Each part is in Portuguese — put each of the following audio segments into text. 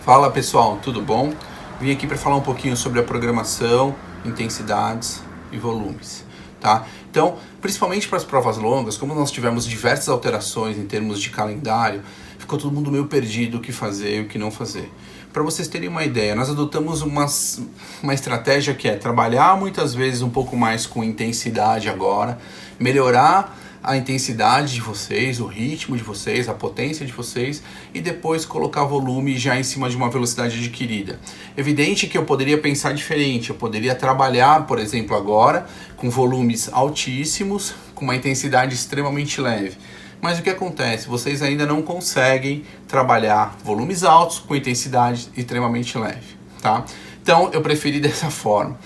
Fala pessoal, tudo bom? Vim aqui para falar um pouquinho sobre a programação, intensidades e volumes, tá? Então, principalmente para as provas longas, como nós tivemos diversas alterações em termos de calendário, ficou todo mundo meio perdido o que fazer e o que não fazer. Para vocês terem uma ideia, nós adotamos uma estratégia que é trabalhar muitas vezes um pouco mais com intensidade agora, melhorar a intensidade de vocês, o ritmo de vocês, a potência de vocês e depois colocar volume já em cima de uma velocidade adquirida. Evidente que eu poderia pensar diferente, eu poderia trabalhar, por exemplo, agora com volumes altíssimos, com uma intensidade extremamente leve. Mas o que acontece? Vocês ainda não conseguem trabalhar volumes altos com intensidade extremamente leve, tá? Então eu preferi dessa forma.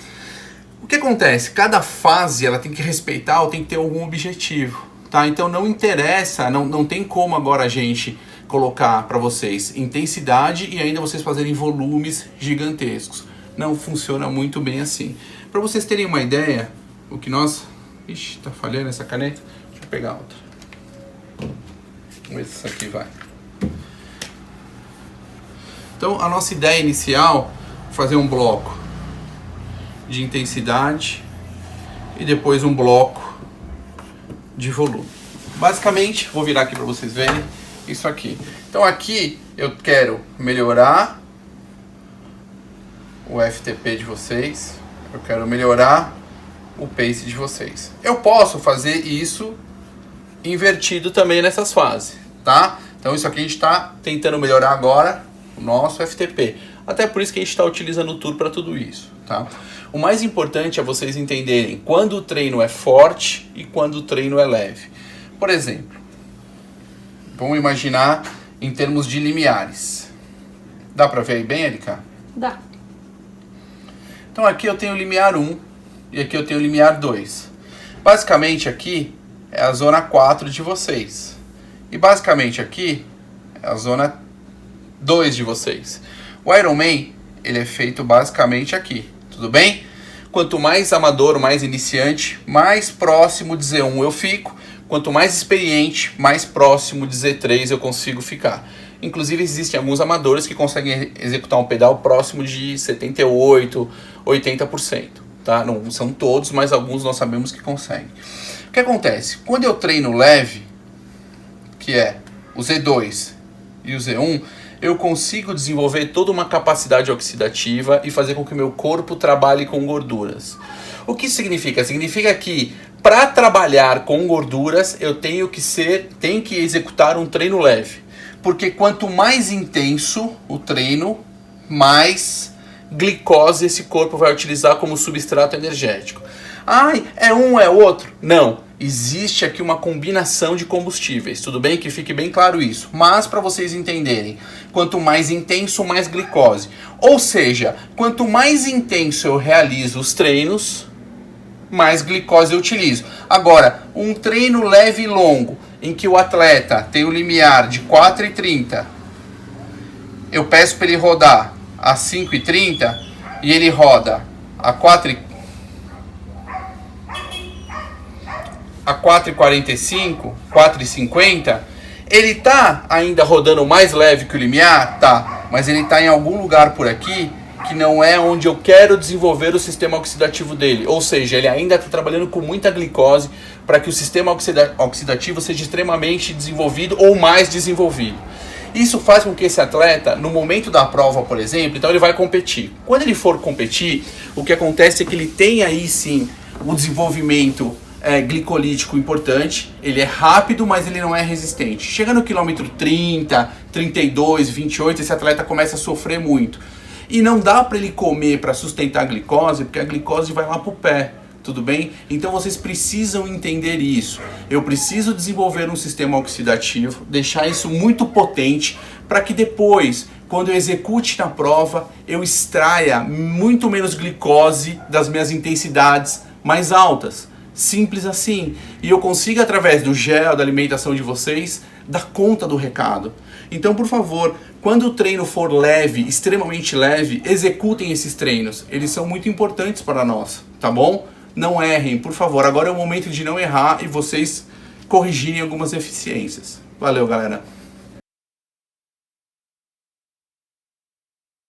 O que acontece? Cada fase ela tem que respeitar ou tem que ter algum objetivo, tá? Então não interessa, não tem como agora a gente colocar para vocês intensidade e ainda vocês fazerem volumes gigantescos. Não funciona muito bem assim. Para vocês terem uma ideia, o que nós... Ixi, tá falhando essa caneta? Deixa eu pegar outra. Vamos ver se isso aqui vai. Então a nossa ideia inicial é fazer um bloco de intensidade e depois um bloco de volume. Basicamente, vou virar aqui para vocês verem isso aqui. Então aqui eu quero melhorar o FTP de vocês, eu quero melhorar o pace de vocês. Eu posso fazer isso invertido também nessas fases, tá? Então isso aqui a gente está tentando melhorar agora o nosso FTP. Até por isso que a gente está utilizando o Tour para tudo isso, tá? O mais importante é vocês entenderem quando o treino é forte e quando o treino é leve. Por exemplo, vamos imaginar em termos de limiares. Dá para ver aí bem, Erika? Dá. Então aqui eu tenho o limiar 1 e aqui eu tenho o limiar 2. Basicamente aqui é a zona 4 de vocês. E basicamente aqui é a zona 2 de vocês. O Ironman, ele é feito basicamente aqui, tudo bem? Quanto mais amador, mais iniciante, mais próximo de Z1 eu fico. Quanto mais experiente, mais próximo de Z3 eu consigo ficar. Inclusive existem alguns amadores que conseguem executar um pedal próximo de 78%, 80%. Tá? Não são todos, mas alguns nós sabemos que conseguem. O que acontece? Quando eu treino leve, que é o Z2 e o Z1, eu consigo desenvolver toda uma capacidade oxidativa e fazer com que o meu corpo trabalhe com gorduras. O que significa? Significa que para trabalhar com gorduras eu tenho que executar um treino leve. Porque quanto mais intenso o treino, mais glicose esse corpo vai utilizar como substrato energético. Ai, é um, é outro? Não. Existe aqui uma combinação de combustíveis, tudo bem? Que fique bem claro isso. Mas para vocês entenderem, quanto mais intenso, mais glicose. Ou seja, quanto mais intenso eu realizo os treinos, mais glicose eu utilizo. Agora, um treino leve e longo, em que o atleta tem o limiar de 4,30, eu peço para ele rodar a 5,30 e ele roda a 4,45, 4,50, ele tá ainda rodando mais leve que o limiar? Tá, mas ele tá em algum lugar por aqui que não é onde eu quero desenvolver o sistema oxidativo dele. Ou seja, ele ainda está trabalhando com muita glicose para que o sistema oxidativo seja extremamente desenvolvido ou mais desenvolvido. Isso faz com que esse atleta, no momento da prova, por exemplo, então ele vai competir. Quando ele for competir, o que acontece é que ele tem aí sim o desenvolvimento glicolítico importante, ele é rápido, mas ele não é resistente. Chega no quilômetro 30, 32, 28, esse atleta começa a sofrer muito. E não dá para ele comer para sustentar a glicose, porque a glicose vai lá para o pé, tudo bem? Então vocês precisam entender isso. Eu preciso desenvolver um sistema oxidativo, deixar isso muito potente, para que depois, quando eu execute na prova, eu extraia muito menos glicose das minhas intensidades mais altas. Simples assim. E eu consigo, através do gel, da alimentação de vocês, dar conta do recado. Então, por favor, quando o treino for leve, extremamente leve, executem esses treinos. Eles são muito importantes para nós, tá bom? Não errem, por favor. Agora é o momento de não errar e vocês corrigirem algumas deficiências. Valeu, galera.